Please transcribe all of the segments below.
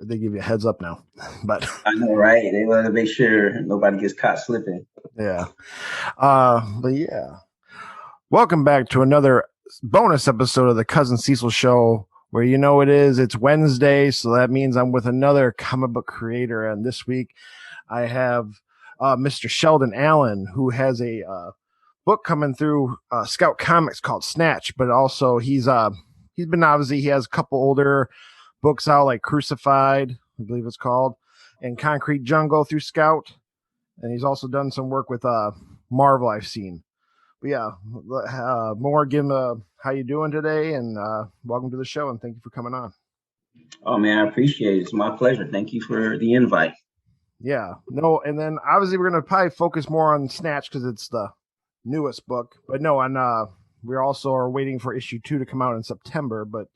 they give you a heads up now. But I know, right? They want to make sure nobody gets caught slipping. yeah. But yeah. Welcome back to another bonus episode of the Cousin Cecil Show, where you know it is. It's Wednesday, so that means I'm with another comic book creator. And this week I have Mr. Sheldon Allen, who has a book coming through Scout Comics called Snatched, but also he's been obviously he has a couple older books out like Crucified, I believe it's called, and Concrete Jungle through Scout, and he's also done some work with Marvel I've seen. But yeah, more give him how you doing today, and welcome to the show, and thank you for coming on. Oh man, I appreciate it. It's my pleasure. Thank you for the invite. Yeah, no, and then obviously we're gonna probably focus more on Snatch because it's the newest book, but no, on we also are waiting for issue 2 to come out in September. But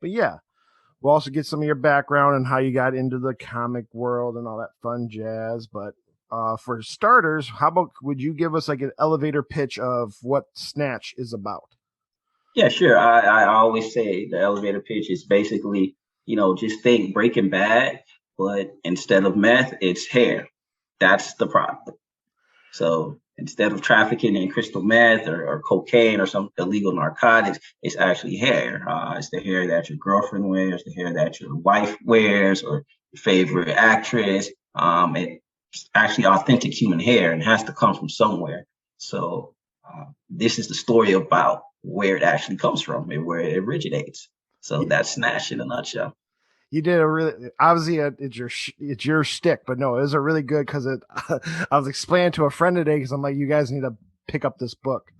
yeah, we'll also get some of your background and how you got into the comic world and all that fun jazz. But for starters, how about would you give us like an elevator pitch of what Snatch is about? Yeah, sure. I always say the elevator pitch is basically, just think Breaking Bad, but instead of meth, it's hair. That's the problem. So instead of trafficking in crystal meth or cocaine or some illegal narcotics, it's actually hair. It's the hair that your girlfriend wears, the hair that your wife wears, or your favorite actress. It's actually authentic human hair and has to come from somewhere. So this is the story about where it actually comes from and where it originates. So that's Snatch in a nutshell. You did a really obviously it's your stick, but no, it was a really good because it. I was explaining to a friend today because I'm like, you guys need to pick up this book,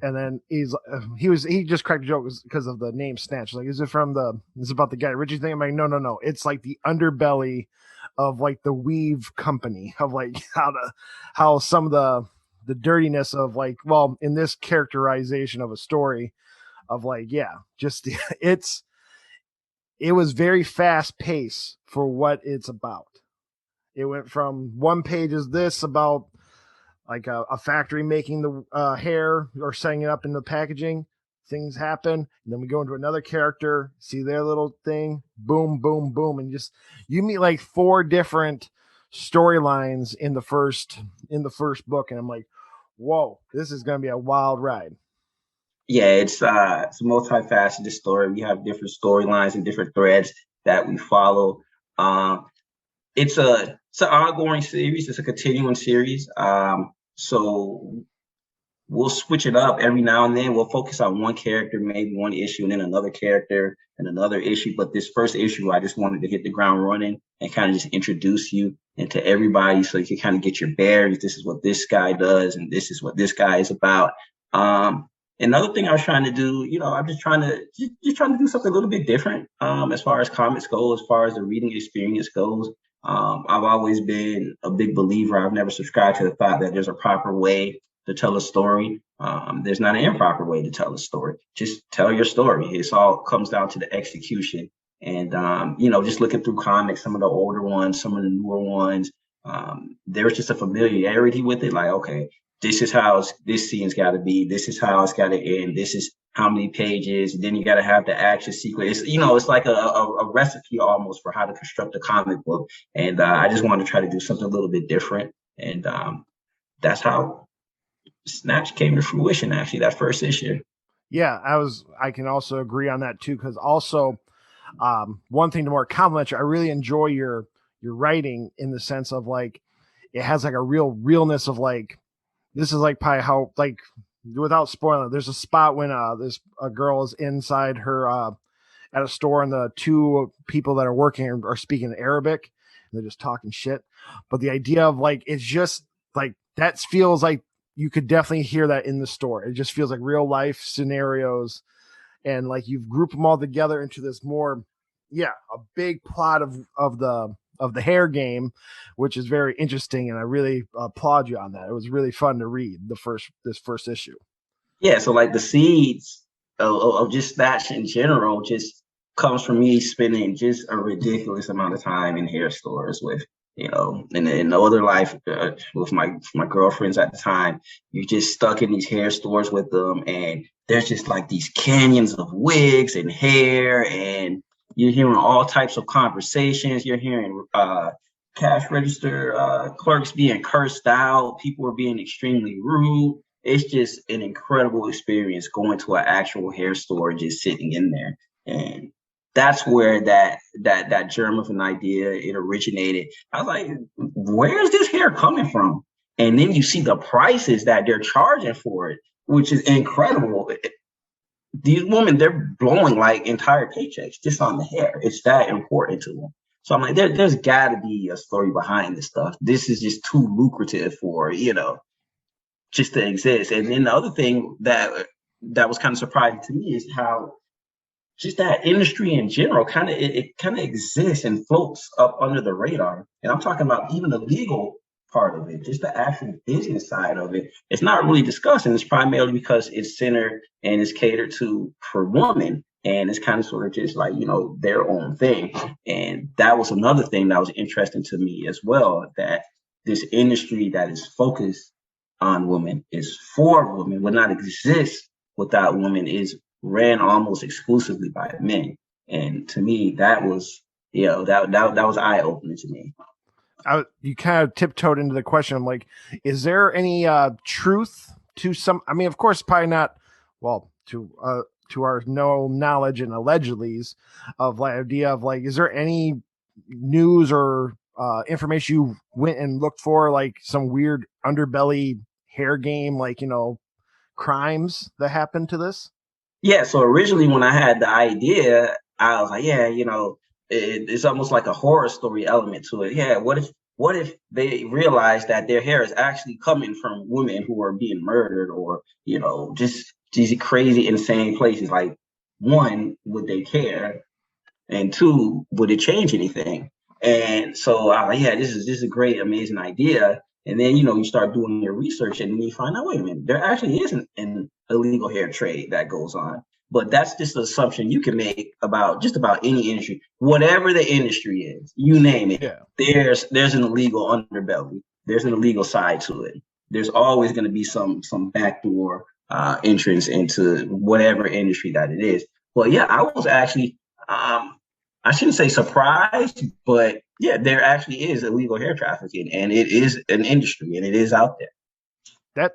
and then he just cracked a joke because of the name Snatch. Like, is it about the Guy Ritchie thing? I'm like, no, it's like the underbelly of like the weave company of like how some of the dirtiness of like, well, in this characterization of a story of like, yeah, just it was very fast paced for what it's about. It went from one page is this about like a factory making the hair or setting it up in the packaging. Things happen, and then we go into another character, see their little thing, boom, boom, boom, and just you meet like 4 different storylines in the first book, and I'm like, whoa, this is gonna be a wild ride. Yeah, it's a multifaceted story. We have different storylines and different threads that we follow. Um, it's an ongoing series. It's a continuing series. So we'll switch it up every now and then. We'll focus on one character, maybe one issue, and then another character and another issue. But this first issue, I just wanted to hit the ground running and kind of just introduce you into everybody so you can kind of get your bearings. This is what this guy does, and this is what this guy is about. Another thing I was trying to do, I'm just trying to do something a little bit different as far as comics go, as far as the reading experience goes. I've always been a big believer. I've never subscribed to the thought that there's a proper way to tell a story. There's not an improper way to tell a story. Just tell your story. It's all comes down to the execution. And just looking through comics, some of the older ones, some of the newer ones, there's just a familiarity with it. Like, okay, this is how this scene's got to be. This is how it's got to end. This is how many pages. Then you got to have the action sequence. It's like a recipe almost for how to construct a comic book. And I just wanted to try to do something a little bit different. And that's how Snatch came to fruition. Actually, that first issue. Yeah, I can also agree on that too, because also one thing to more compliment you, I really enjoy your writing in the sense of like it has like a real realness of like this is like probably how like without spoiling, there's a spot when this a girl is inside her at a store and the 2 people that are working are speaking Arabic and they're just talking shit. But the idea of like it's just like that feels like you could definitely hear that in the store. It just feels like real life scenarios, and like you've grouped them all together into this more, a big plot of the hair game, which is very interesting, and I really applaud you on that. It was really fun to read this first issue. Yeah, so like the seeds of just Snatch in general just comes from me spending just a ridiculous amount of time in hair stores with, in the other life with my girlfriends at the time. You're just stuck in these hair stores with them, and there's just like these canyons of wigs and hair, and You're hearing all types of conversations. You're hearing cash register clerks being cursed out. People are being extremely rude. It's just an incredible experience going to an actual hair store and just sitting in there. And that's where that germ of an idea it originated. I was like, where's this hair coming from? And then you see the prices that they're charging for it, which is incredible. These women, they're blowing like entire paychecks just on the hair. It's that important to them. So I'm like, there's got to be a story behind this stuff. This is just too lucrative for, just to exist. And then the other thing that was kind of surprising to me is how just that industry in general kind of it kind of exists and floats up under the radar. And I'm talking about even the legal part of it, just the actual business side of it. It's not really discussed, and it's primarily because it's centered and it's catered to for women, and it's kind of sort of just like their own thing. And that was another thing that was interesting to me as well, that this industry that is focused on women, is for women, would not exist without women, is ran almost exclusively by men. And to me, that was that was eye opening to me. You kind of tiptoed into the question. I'm like, is there any truth to some? I mean, of course, probably not. Well, to our no knowledge and allegedly's of like idea of like, is there any news or information you went and looked for, like some weird underbelly hair game, like crimes that happened to this? Yeah, so originally when I had the idea, I was like, yeah, it's almost like a horror story element to it. Yeah, what if they realize that their hair is actually coming from women who are being murdered, or just these crazy, insane places? Like, one, would they care? And two, would it change anything? And so I was like, yeah, this is a great, amazing idea. And then you start doing your research, and then you find out, wait a minute, there actually isn't an illegal hair trade that goes on. But that's just an assumption you can make about just about any industry, whatever the industry is, you name it. Yeah. There's an illegal underbelly. There's an illegal side to it. There's always going to be some backdoor entrance into whatever industry that it is. But yeah, I was actually I shouldn't say surprised, but yeah, there actually is illegal hair trafficking, and it is an industry, and it is out there. That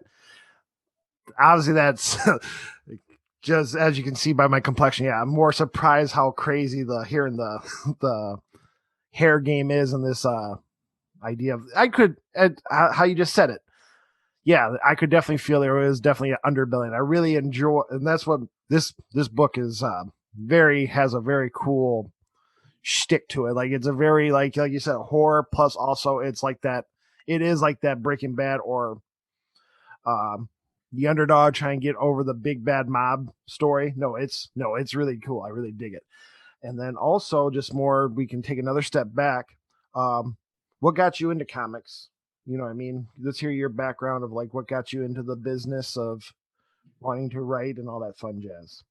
obviously that's just as you can see by my complexion. Yeah, I'm more surprised how crazy the the hair game is, and this idea of how you just said it. Yeah, I could definitely feel there was definitely an underbelly. And I really enjoy, and that's what this book is has a very cool shtick to it. Like, it's a very like you said, horror, plus also it's like that. It is like that Breaking Bad or the underdog trying to get over the big bad mob story. No, it's really cool. I really dig it. And then also just more, we can take another step back. What got you into comics? You know what I mean? Let's hear your background of like what got you into the business of wanting to write and all that fun jazz.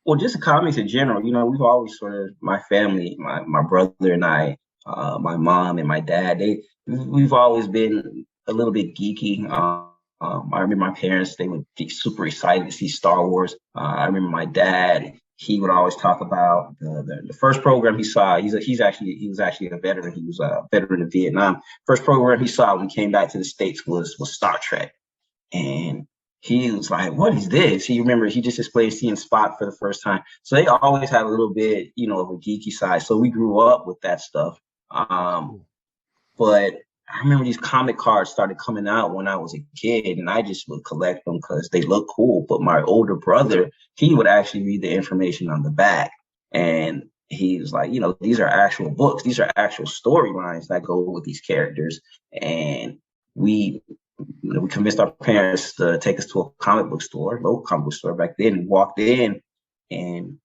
Well, just comics in general. We've always sort of, my family, my brother and I, my mom and my dad, we've always been a little bit geeky. I remember my parents, they would be super excited to see Star Wars. I remember my dad, he would always talk about the first program he saw. He was actually a veteran. He was a veteran of Vietnam. First program he saw when he came back to the States was Star Trek. And he was like, what is this? He just explained seeing Spock for the first time. So they always had a little bit, of a geeky side. So we grew up with that stuff. But I remember these comic cards started coming out when I was a kid, and I just would collect them because they look cool. But my older brother, he would actually read the information on the back. And he was like, these are actual books. These are actual storylines that go with these characters. And we convinced our parents to take us to a comic book store, local comic book store back then, and walked in, and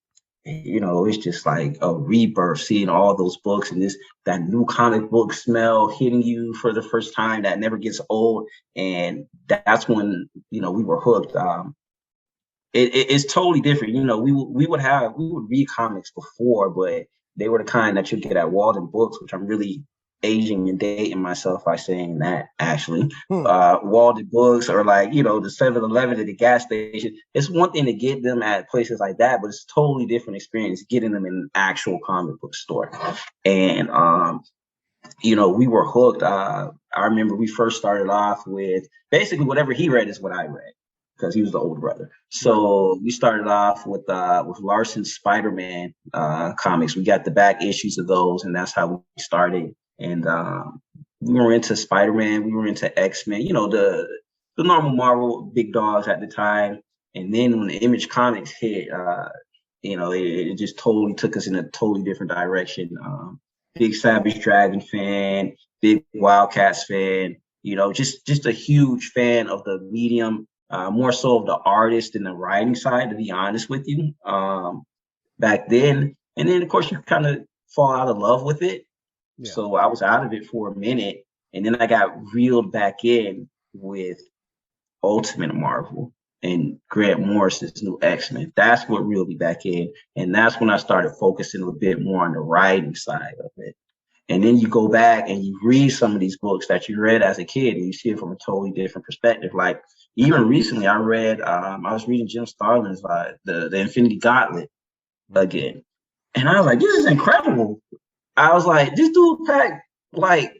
it's just like a rebirth, seeing all those books and that new comic book smell hitting you for the first time that never gets old. And that's when we were hooked. It's totally different. We would read comics before, but they were the kind that you get at Walden Books, which I'm really aging and dating myself by saying that actually. Hmm. Walded books or like, you know, the 7-Eleven at the gas station. It's one thing to get them at places like that, but it's a totally different experience getting them in an actual comic book store. And you know, we were hooked. I remember we first started off with basically whatever he read is what I read because he was the older brother. So we started off with Larson's Spider-Man comics. We got the back issues of those, and that's how we started. And we were into Spider-Man. We were into X-Men. You know, the normal Marvel big dogs at the time. And then when the Image Comics hit, you know, it just totally took us in a totally different direction. Big Savage Dragon fan, big Wildcats fan, you know, just a huge fan of the medium, more so of the artist than the writing side, to be honest with you, back then. And then, of course, you kind of fall out of love with it. Yeah. So I was out of it for a minute. And then I got reeled back in with Ultimate Marvel and Grant Morrison's new X-Men. That's what reeled me back in. And that's when I started focusing a bit more on the writing side of it. And then you go back and you read some of these books that you read as a kid and you see it from a totally different perspective. Like even recently I read, I was reading Jim Starlin's the Infinity Gauntlet again. And I was like, this is incredible. I was like, this dude packed like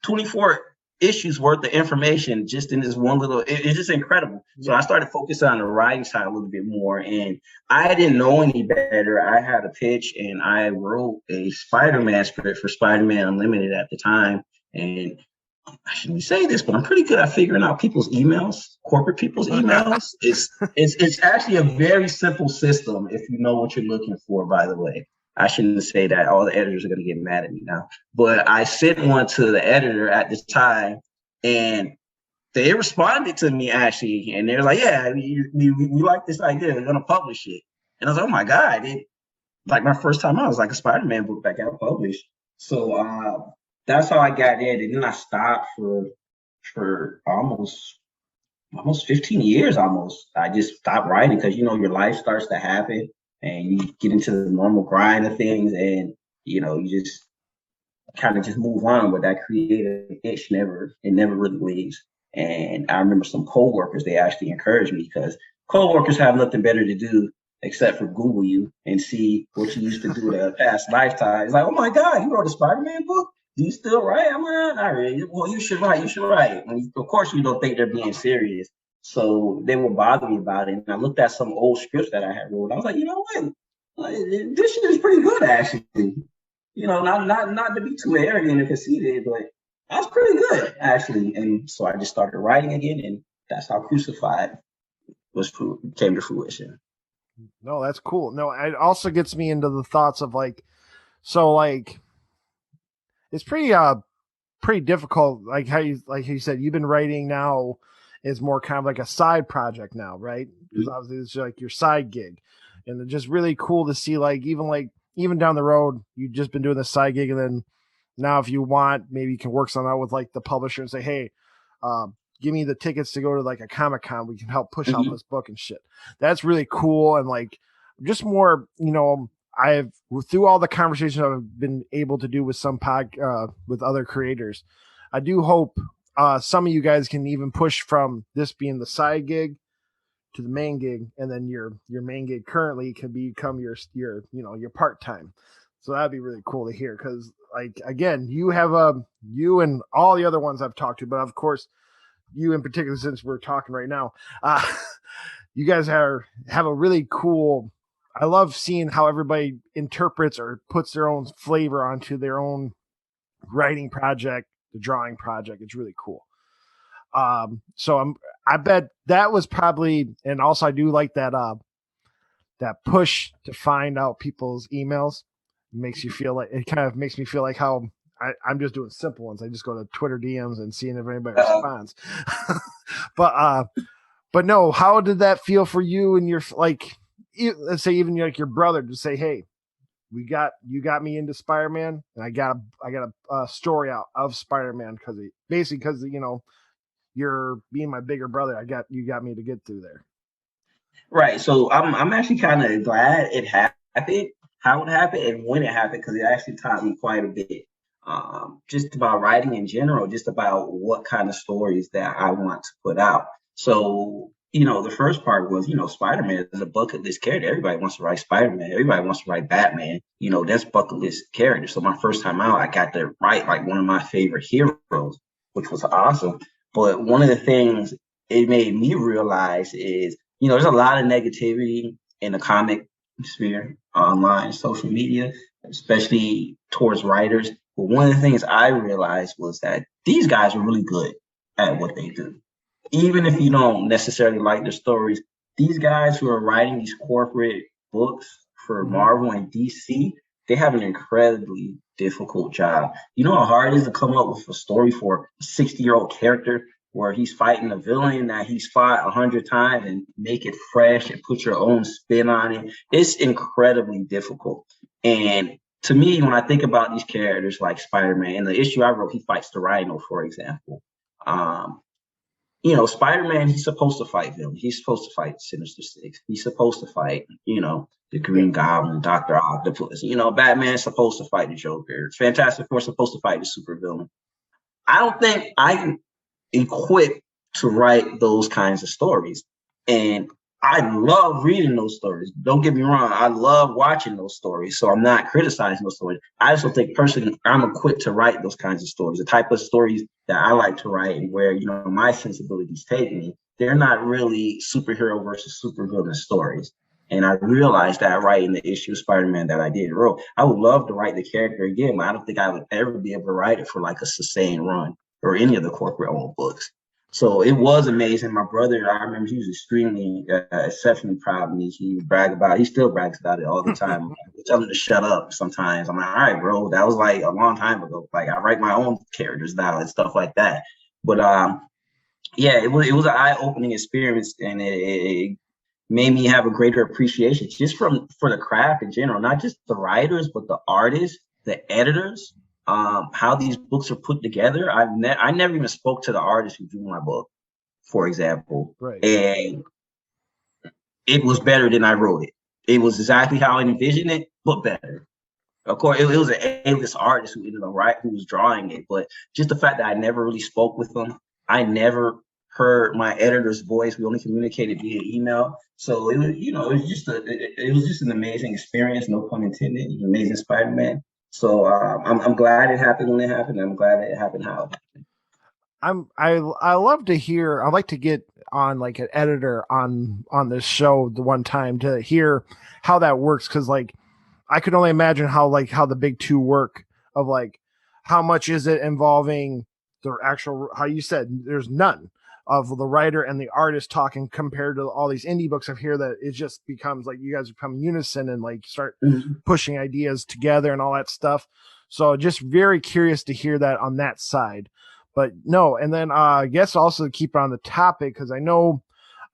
24 issues worth of information just in this one little, it's just incredible. So I started focusing on the writing side a little bit more, and I didn't know any better. I had a pitch and I wrote a Spider-Man script for Spider-Man Unlimited at the time. And I shouldn't say this, but I'm pretty good at figuring out people's emails, corporate people's emails. It's actually a very simple system if you know what you're looking for, by the way. I shouldn't say that. All the editors are going to get mad at me now. But I sent one to the editor at this time, and they responded to me actually. And they're like, yeah, we like this idea. We're going to publish it. And I was like, oh my God. Like my first time out was like a Spider-Man book that got published. So that's how I got in. And then I stopped for almost 15 years almost. I just stopped writing because, you know, your life starts to happen and you get into the normal grind of things and, you know, you just kind of just move on, but that creative itch never really leaves. And I remember some coworkers, they actually encouraged me because coworkers have nothing better to do except for Google you and see what you used to do in a past lifetime. It's like, oh my God, you wrote a Spider-Man book? Do you still write? I'm like, not really. Well, you should write. You should write. And of course, you don't think they're being serious. So they would bother me about it. And I looked at some old scripts that I had wrote. I was like, you know what? This shit is pretty good, actually. You know, not to be too arrogant and conceited, but that's pretty good, actually. And so I just started writing again, and that's how Crucified came to fruition. No, that's cool. No, it also gets me into the thoughts of like, so like, it's pretty difficult. Like you said, you've been writing now is more kind of like a side project now, right? Because obviously it's like your side gig, and it's just really cool to see even down the road you've just been doing the side gig, and then now if you want, maybe you can work something out with like the publisher and say, hey, give me the tickets to go to like a Comic-Con. We can help push out this book and shit. That's really cool. And like, just more, you know, I've through all the conversations I've been able to do with with other creators, I do hope some of you guys can even push from this being the side gig to the main gig, and then your main gig currently can become your your part-time. So that'd be really cool to hear, because like again, you have you and all the other ones I've talked to, but of course you in particular, since we're talking right now, you guys have a really cool. I love seeing how everybody interprets or puts their own flavor onto their own writing project, the drawing project. It's really cool. I bet that was probably, and also I do like that push to find out people's emails. It makes you feel like, it kind of makes me feel like how I'm just doing simple ones. I just go to Twitter DMs and seeing if anybody responds. but no, how did that feel for you and your, like, let's say even like your brother to say, hey, you got me into Spider-Man, and I got a story out of Spider-Man because you know, you're being my bigger brother. You got me to get through there. Right. So I'm actually kind of glad it happened, how it happened, and when it happened, because it actually taught me quite a bit. just about writing in general, just about what kind of stories that I want to put out. So, the first part was, Spider-Man is a bucket list character. Everybody wants to write Spider-Man. Everybody wants to write Batman. That's bucket list character. So my first time out, I got to write like one of my favorite heroes, which was awesome. But one of the things it made me realize is, there's a lot of negativity in the comic sphere, online, social media, especially towards writers. But one of the things I realized was that these guys are really good at what they do. Even if you don't necessarily like their stories, these guys who are writing these corporate books for Marvel and DC, they have an incredibly difficult job. You know how hard it is to come up with a story for a 60-year-old character where he's fighting a villain that he's fought 100 times and make it fresh and put your own spin on it. It's incredibly difficult. And to me, when I think about these characters like Spider-Man, and the issue I wrote, he fights the Rhino, for example. Spider-Man, he's supposed to fight villains. He's supposed to fight Sinister Six. He's supposed to fight, the Green Goblin, Dr. Octopus. Batman's supposed to fight the Joker. Fantastic Four's supposed to fight the supervillain. I don't think I'm equipped to write those kinds of stories. And I love reading those stories. Don't get me wrong. I love watching those stories. So I'm not criticizing those stories. I just don't think personally I'm equipped to write those kinds of stories. The type of stories that I like to write and where, my sensibilities take me, they're not really superhero versus supervillain stories. And I realized that writing the issue of Spider-Man that I did wrote. I would love to write the character again, but I don't think I would ever be able to write it for like a sustained run or any of the corporate owned books. So it was amazing. My brother, I remember he was extremely, exceptionally proud of me. He still brags about it all the time. I tell him to shut up sometimes. I'm like, all right, bro, that was like a long time ago. Like I write my own characters now and stuff like that. But yeah, it was an eye-opening experience, and it made me have a greater appreciation just for the craft in general, not just the writers, but the artists, the editors, how these books are put together. I never even spoke to the artist who drew my book, for example, Right. And it was better than I wrote it. It was exactly how I envisioned it, but better. Of course, it was an A-list artist who ended up who was drawing it, but just the fact that I never really spoke with them, I never heard my editor's voice. We only communicated via email, so it was, it was just an amazing experience. No pun intended. It was an amazing Spider-Man. So I'm glad it happened when it happened. I'm glad it happened how it happened. I love to hear. I'd like to get on like an editor on this show the one time to hear how that works, because like I could only imagine how the big two work, of like how much is it involving the actual, how you said there's none of the writer and the artist talking compared to all these indie books. I hear that it just becomes like you guys become unison and like start pushing ideas together and all that stuff. So just very curious to hear that on that side. But no, and then I guess also to keep on the topic, because I know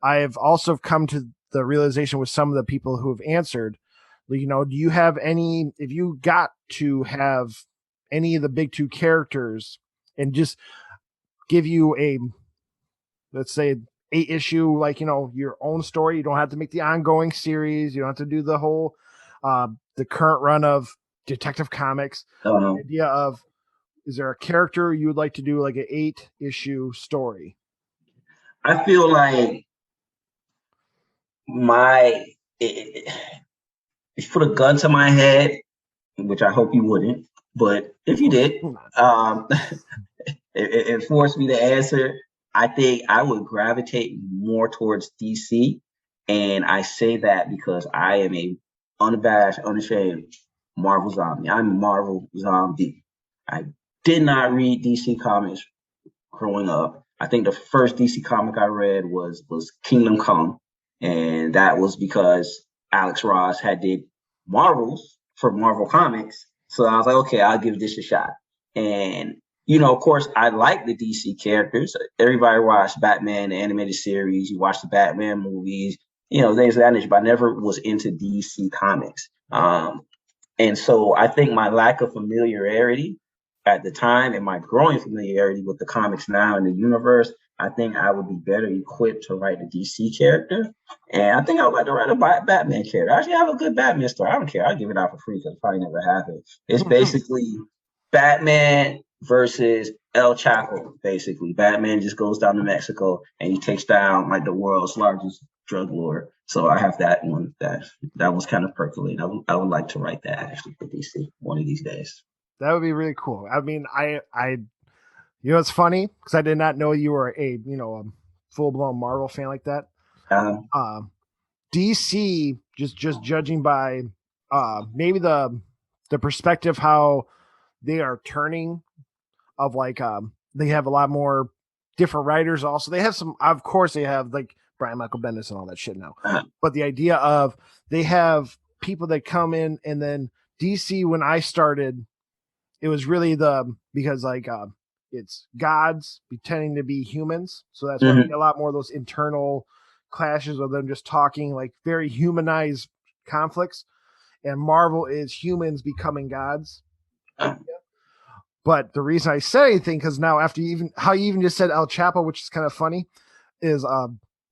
I've also come to the realization with some of the people who have answered, do you have any, if you got to have any of the big two characters and just give you a, let's say, 8-issue, like, your own story, you don't have to make the ongoing series, you don't have to do the whole, the current run of Detective Comics, the idea of, is there a character you would like to do like an 8-issue story? I feel like if you put a gun to my head, which I hope you wouldn't, but if you did, it forced me to answer. I think I would gravitate more towards DC, and I say that because I am a unabashed, unashamed Marvel zombie. I'm a Marvel zombie. I did not read DC comics growing up. I think the first DC comic I read was Kingdom Come, and that was because Alex Ross had did Marvels for Marvel Comics. So I was like, okay, I'll give this a shot. And of course, I like the DC characters. Everybody watched Batman, the animated series. You watch the Batman movies, things of that nature. But I never was into DC comics. And so I think my lack of familiarity at the time and my growing familiarity with the comics now in the universe, I think I would be better equipped to write a DC character. And I think I would like to write a Batman character. I actually have a good Batman story. I don't care. I'll give it out for free because it probably never happened. It's basically Batman versus El Chapo, basically. Batman just goes down to Mexico and he takes down like the world's largest drug lord. So I have that one. That was kind of percolating. I would like to write that actually for DC one of these days. That would be really cool. I mean, you know, it's funny because I did not know you were a full blown Marvel fan like that. Um, Um, DC, just judging by maybe the perspective how they are turning of like they have a lot more different writers. Also, they have some. Of course, they have like Brian Michael Bendis and all that shit now. uh, But the idea of they have people that come in, and then DC when I started, it was really because like it's gods pretending to be humans, so that's why we mhm. get a lot more of those internal clashes of them just talking like very humanized conflicts. And Marvel is humans becoming gods. Uh, But the reason I said anything, because now after you even just said El Chapo, which is kind of funny, is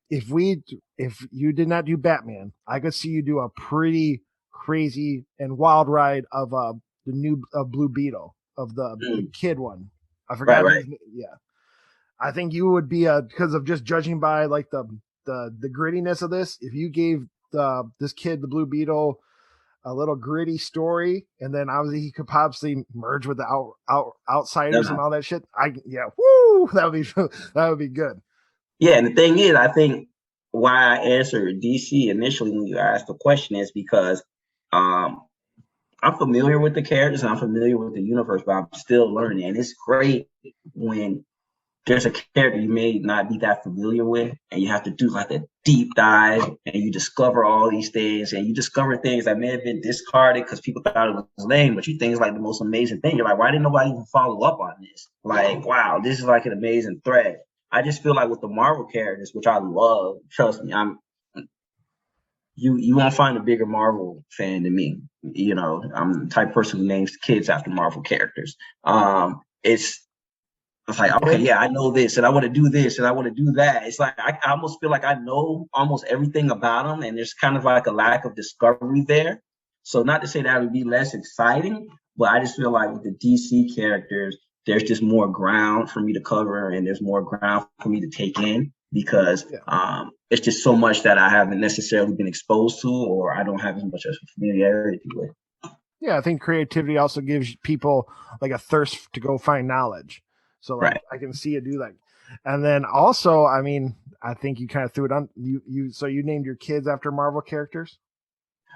if you did not do Batman, I could see you do a pretty crazy and wild ride of the new Blue Beetle of the mm, kid one. I right, forgot right. his name. Yeah, I think you would be because of just judging by like the grittiness of this. If you gave this kid the Blue Beetle a little gritty story, and then obviously he could possibly merge with the outsiders and Yeah. all that shit. Woo, that would be that would be good. Yeah, and the thing is, I think why I answered DC initially when you asked the question is because um, I'm familiar with the characters and I'm familiar with the universe, but I'm still learning. And it's great when there's a character you may not be that familiar with, and you have to do like a deep dive, and you discover all these things, and you discover things that may have been discarded because people thought it was lame, but you think it's like the most amazing thing. You're like, why didn't nobody even follow up on this? Like, wow, this is like an amazing thread. I just feel like with the Marvel characters, which I love, trust me, you won't find a bigger Marvel fan than me. You know, I'm the type of person who names kids after Marvel characters. It's like, okay, It, yeah, I know this and I want to do this and I want to do that. It's like I almost feel like I know almost everything about them, and there's kind of like a lack of discovery there. So not to say that would be less exciting, but I just feel like with the DC characters, there's just more ground for me to cover and there's more ground for me to take in because yeah, it's just so much that I haven't necessarily been exposed to or I don't have as much of familiarity with. yeah. I think creativity also gives people like a thirst to go find knowledge. So like Right. I can see you do that, and then also, I mean, I think you kind of threw it on you. So you named your kids after Marvel characters.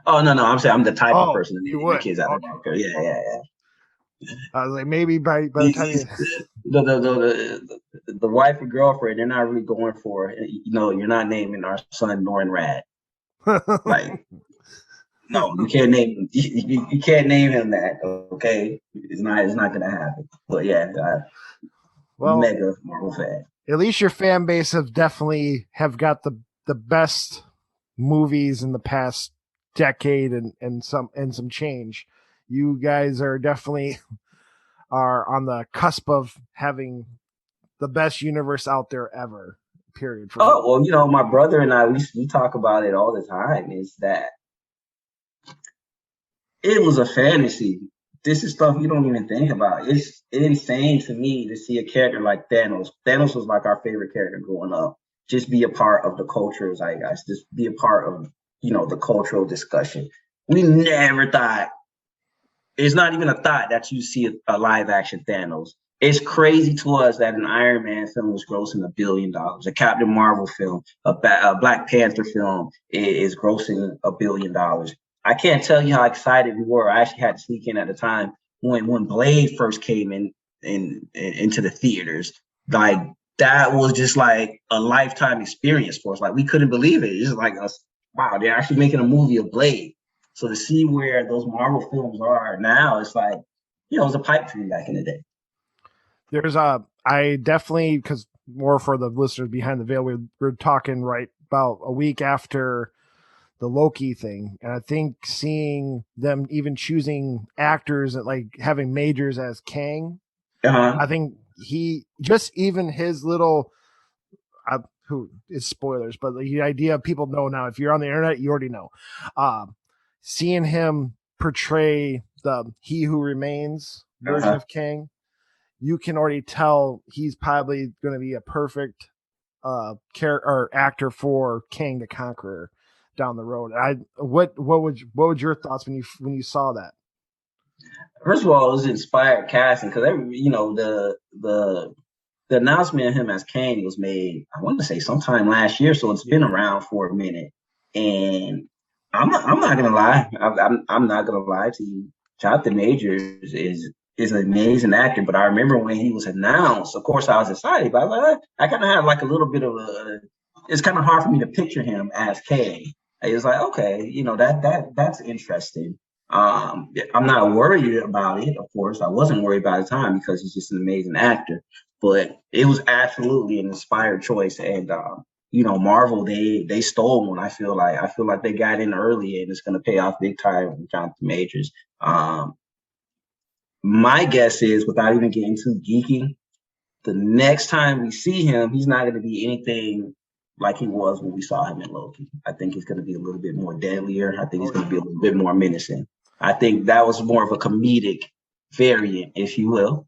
Oh no, no, I'm saying I'm the type of Oh, person to you name my would. kids out of Okay. Marvel. Yeah, yeah, yeah. I was like, maybe by the time you. These the wife and girlfriend, they're not really going for it. You know, you're not naming our son Norrin Rad. Like, no, you can't name him. You can't name him that. Okay, it's not gonna happen. But yeah, Well, mega Marvel fan. at least your fan base have definitely have got the best movies in the past decade and some change. You guys are definitely are on the cusp of having the best universe out there ever. Period for me. Oh well, you know, my brother and I we talk about it all the time. Is that it was a fantasy. This is stuff you don't even think about. It's insane to me to see a character like Thanos. Thanos was like our favorite character growing up. Just be a part of the cultural zeitgeist. Just be a part of the cultural discussion. We never thought it's not even a thought that you see a live action Thanos. It's crazy to us that an Iron Man film was grossing $1 billion. A Captain Marvel film, a Black Panther film is grossing $1 billion. I can't tell you how excited we were. I actually had to sneak in at the time when Blade first came into the theaters. Like that was just like a lifetime experience for us. Like we couldn't believe it. It's just like us. Wow, they're actually making a movie of Blade. So to see where those Marvel films are now, it's like, it was a pipe dream back in the day. There's I definitely because more for the listeners behind the veil, we're talking right about a week after the Loki thing, and I think seeing them even choosing actors that like having Majors as Kang, Uh-huh. I think he just even his little who is spoilers, but the idea of people know now. If you're on the internet, you already know. Um, Seeing him portray the He Who Remains version of Kang, you can already tell he's probably going to be a perfect character or actor for Kang the Conqueror down the road. What would your thoughts when you saw that? First of all, it was inspired casting because the announcement of him as Kang was made, I want to say sometime last year, so it's been around for a minute. And I'm not gonna lie, I'm not gonna lie to you. Jonathan Majors is an amazing actor, but I remember when he was announced. Of course, I was excited, but I kind of had like a little bit of a. It's kind of hard for me to picture him as Kang. It was like, okay, that's interesting. I'm not worried about it. Of course, I wasn't worried by the time because he's just an amazing actor. But it was absolutely an inspired choice, and Marvel they stole one. I feel like they got in early, and it's going to pay off big time with Jonathan Majors. My guess is, without even getting too geeky, the next time we see him, he's not going to be anything like he was when we saw him in Loki. I think he's going to be a little bit more deadlier. I think he's going to be a little bit more menacing. I think that was more of a comedic variant, if you will,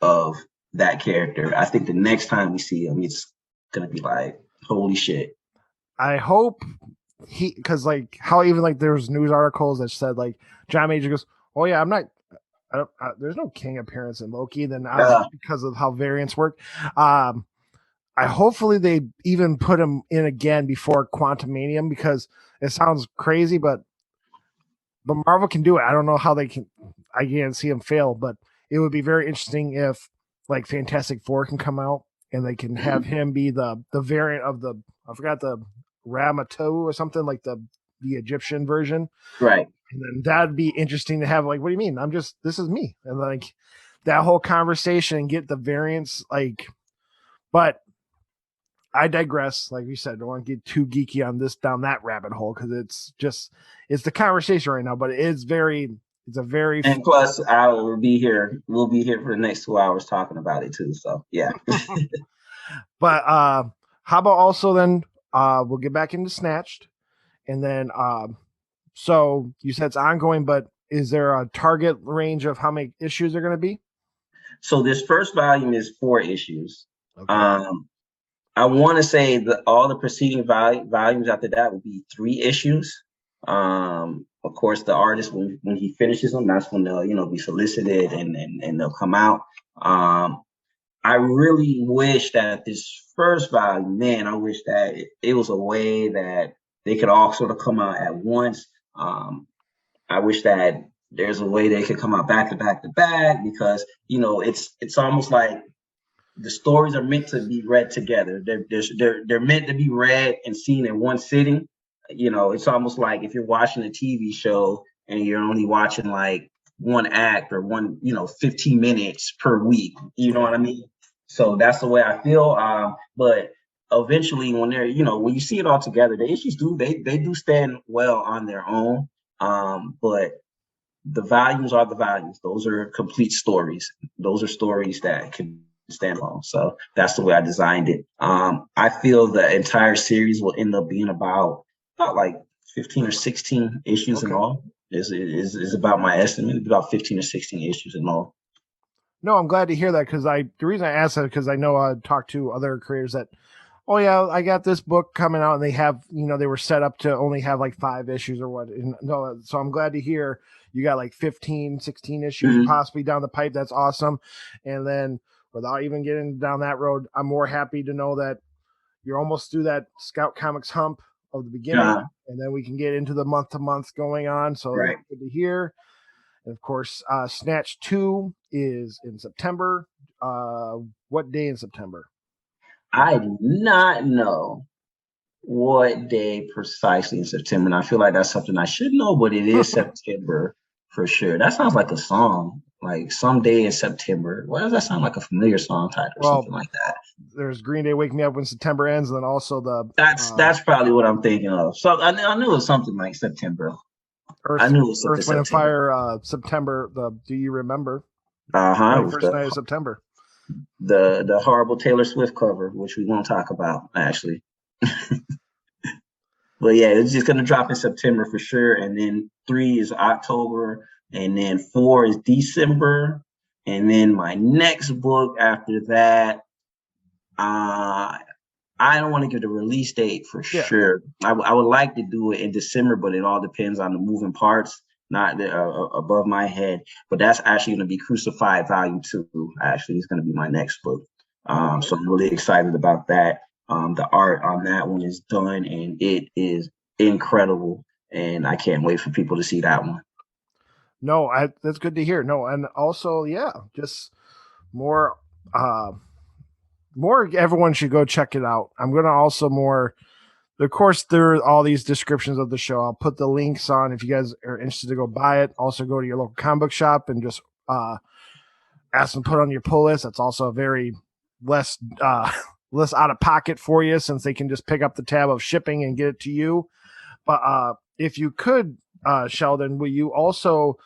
of that character. I think the next time we see him, it's going to be like, holy shit. I hope because like how even like there's news articles that said like John Major goes, oh yeah, I'm not. There's no King appearance in Loki. Then because of how variants work, I hopefully they even put him in again before Quantumanium because it sounds crazy, but Marvel can do it. I don't know how they can. I can't see him fail, but it would be very interesting if like Fantastic Four can come out and they can have him be the variant of the I forgot the Ramato or something like the Egyptian version, right? And then that'd be interesting to have. Like, what do you mean? This is me, and like that whole conversation and get the variants. Like, but I digress. Like you said, I don't want to get too geeky on this down that rabbit hole because it's the conversation right now. But it's a very and plus I will be here. We'll be here for the next 2 hours talking about it too. So yeah. But how about also then we'll get back into Snatched, and then so you said it's ongoing, but is there a target range of how many issues they're going to be? So this first volume is 4 issues. Okay. I want to say that all the preceding volumes after that will be 3 issues. Of course, the artist when he finishes them, that's when they'll be solicited and they'll come out. I really wish that this first volume, man, I wish that it was a way that they could all sort of come out at once. I wish that there's a way they could come out back to back to back because it's almost like the stories are meant to be read together. They're meant to be read and seen in one sitting. It's almost like if you're watching a TV show and you're only watching like one act or 15 minutes per week. You know what I mean? So that's the way I feel. But eventually, when when you see it all together, the issues they do stand well on their own. But the volumes are the volumes. Those are complete stories. Those are stories that can stand alone. So that's the way I designed it. I feel the entire series will end up being about like 15 or 16 issues in all. Is about my estimate, about 15 or 16 issues in all. No, I'm glad to hear that because the reason I asked that because I know I talked to other creators that, oh yeah, I got this book coming out and they have, they were set up to only have like 5 issues or what. No, so I'm glad to hear you got like 15, 16 issues possibly down the pipe. That's awesome. And then without even getting down that road, I'm more happy to know that you're almost through that Scout Comics hump of the beginning, and then we can get into the month to month going on. So that's good to hear. And of course, Snatch 2 is in September. What day in September? I do not know what day precisely in September. And I feel like that's something I should know, but it is September for sure. That sounds like a song, like Someday in September. Why does that sound like a familiar song title or something like that? There's Green Day Wake Me Up When September Ends, and then also that's probably what I'm thinking of. So I knew it was something like September. I knew it was Earth, Wind, and Fire. September. Do you remember? First night of September. The horrible Taylor Swift cover, which we won't talk about actually. But yeah, it's just gonna drop in September for sure, and then 3 is October, and then 4 is December, And then my next book after that, I don't want to give the release date for Yeah. sure. I would like to do it in December, but it all depends on the moving parts, not above my head. But that's actually going to be Crucified Volume 2. Actually, it's going to be my next book. Okay. So I'm really excited about that. The art on that one is done, and it is incredible. And I can't wait for people to see that one. No, that's good to hear. No, and also, yeah, just more, uh, more. Everyone should go check it out. I'm gonna also more. Of course, there are all these descriptions of the show. I'll put the links on if you guys are interested to go buy it. Also, go to your local comic book shop and just ask them to put on your pull list. That's also a very less less out of pocket for you since they can just pick up the tab of shipping and get it to you. But if you could, Sheldon, will you also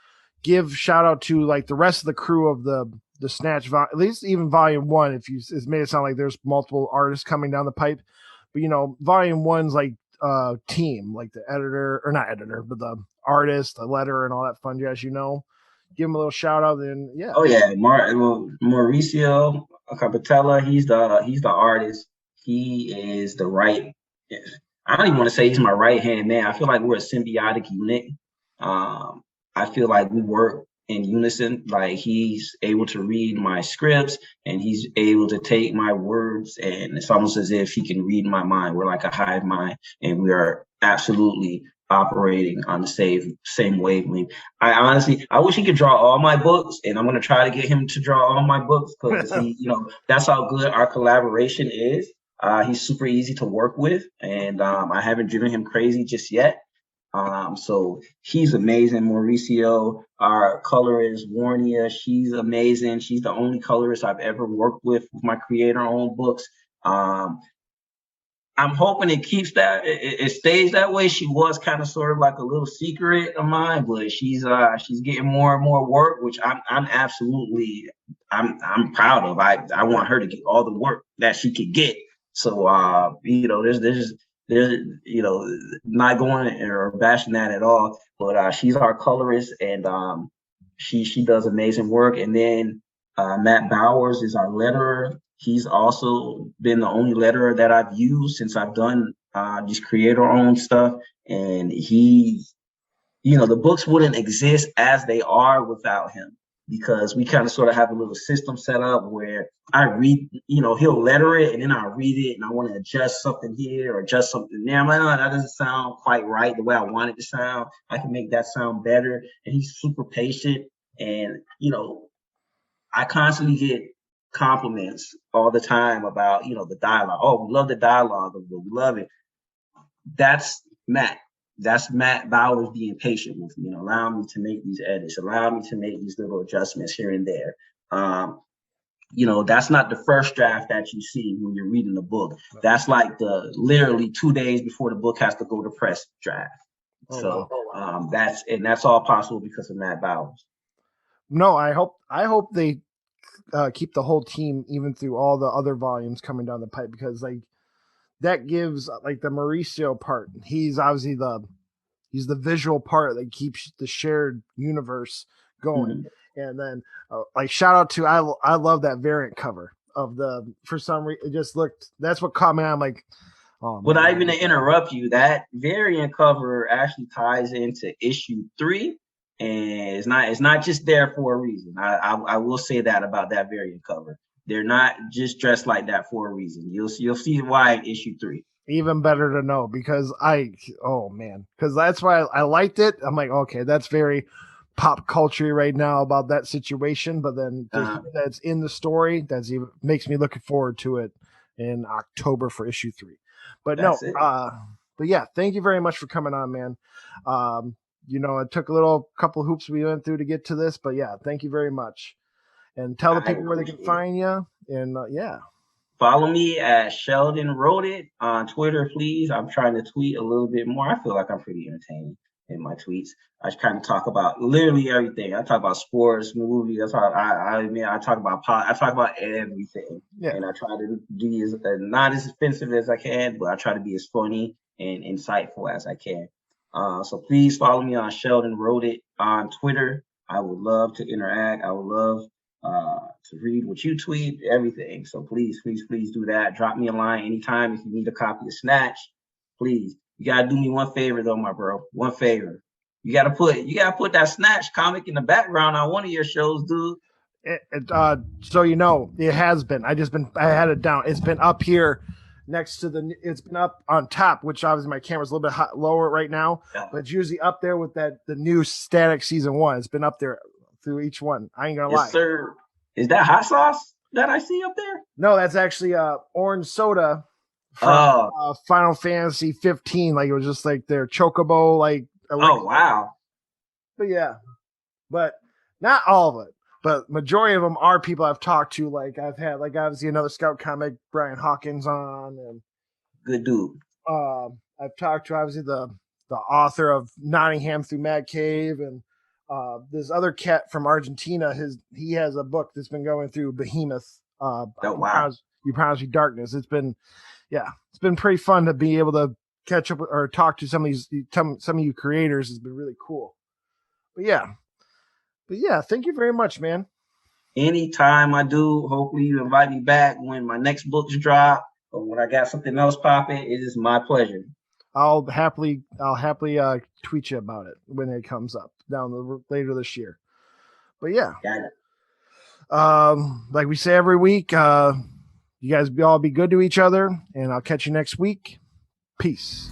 give shout out to like the rest of the crew of the Snatch, at least even Volume 1? If you, it's made it sound like there's multiple artists coming down the pipe, but Volume 1's like team, like the editor, or not editor, but the artist, the letterer, and all that fun jazz. Give him a little shout out, and yeah. Oh yeah, Mauricio Capitella. He's the artist. He is the right. I don't even want to say he's my right hand man. I feel like we're a symbiotic unit. Um, I feel like we work in unison. Like he's able to read my scripts and he's able to take my words, and it's almost as if he can read my mind. We're like a hive mind, and we are absolutely operating on the same wavelength. I wish he could draw all my books, and I'm gonna try to get him to draw all my books because that's how good our collaboration is. He's super easy to work with, and I haven't driven him crazy just yet. So he's amazing. Mauricio, our colorist, Warnia, she's amazing. She's the only colorist I've ever worked with my creator-owned books. Um, I'm hoping it keeps it stays that way. She was kind of sort of like a little secret of mine, but she's getting more and more work, which I'm absolutely I'm proud of. I want her to get all the work that she could get. So there's not going or bashing that at all, but she's our colorist, and she does amazing work. And then Matt Bowers is our letterer. He's also been the only letterer that I've used since I've done just creator-owned stuff, and the books wouldn't exist as they are without him, because we kind of sort of have a little system set up where I read, he'll letter it and then I'll read it and I want to adjust something here or adjust something there. I'm like, no, that doesn't sound quite right the way I want it to sound. I can make that sound better. And he's super patient. And, I constantly get compliments all the time about, the dialogue. Oh, we love the dialogue. We love it. That's Matt. That's Matt Bowers being patient with me, allowing me to make these edits, allowing me to make these little adjustments here and there. That's not the first draft that you see when you're reading the book. That's like the literally 2 days before the book has to go to press draft. So that's all possible because of Matt Bowers. No, I hope they keep the whole team even through all the other volumes coming down the pipe, because like that gives like the Mauricio part. He's obviously he's the visual part that keeps the shared universe going. Mm-hmm. And then like shout out to I love that variant cover of for some reason it just looked, that's what caught me. I'm like, oh, without even to interrupt you, that variant cover actually ties into issue 3. And it's not just there for a reason. I will say that about that variant cover. They're not just dressed like that for a reason. You'll see why in issue 3. Even better to know, because because that's why I liked it. I'm like, okay, that's very pop culture right now about that situation. But then that's in the story, that's even makes me looking forward to it in October for issue 3. But but yeah, thank you very much for coming on, man. It took a couple hoops we went through to get to this, but yeah, thank you very much. And tell the people where they can find you. And yeah. Follow me at Sheldon Wrote It on Twitter, please. I'm trying to tweet a little bit more. I feel like I'm pretty entertaining in my tweets. I kind of talk about literally everything. I talk about sports, movies. I talk about everything. Yeah. And I try to be as not as offensive as I can, but I try to be as funny and insightful as I can. So please follow me on Sheldon Wrote It on Twitter. I would love to interact. I would love to read what you tweet, everything. So please, please, please do that. Drop me a line anytime if you need a copy of Snatch. Please, you gotta do me one favor though, my bro. One favor. You gotta put that Snatch comic in the background on one of your shows, dude. So it has been. I had it down. It's been up here next to it's been up on top, which obviously my camera's a little bit lower right now, but it's usually up there with the new Static season 1. It's been up there through each one. I ain't gonna lie. Yes, sir. Is that hot sauce that I see up there? No, that's actually orange soda from Final Fantasy 15. Like it was just like their chocobo, like. Oh wow. But yeah, but not all of it. But majority of them are people I've talked to. Like I've had, like obviously another Scout comic, Brian Hawkins, on, and good dude. I've talked to obviously the author of Nottingham Through Mad Cave, and this other cat from Argentina. He has a book that's been going through Behemoth. Oh wow! You Promise Me Darkness. It's been pretty fun to be able to catch up or talk to some of you creators. Has been really cool. But yeah, thank you very much, man. Anytime I do, hopefully you invite me back when my next books drop or when I got something else popping. It is my pleasure. I'll happily tweet you about it when it comes up later this year. But yeah, got it. Like we say every week, you guys all be good to each other, and I'll catch you next week. Peace.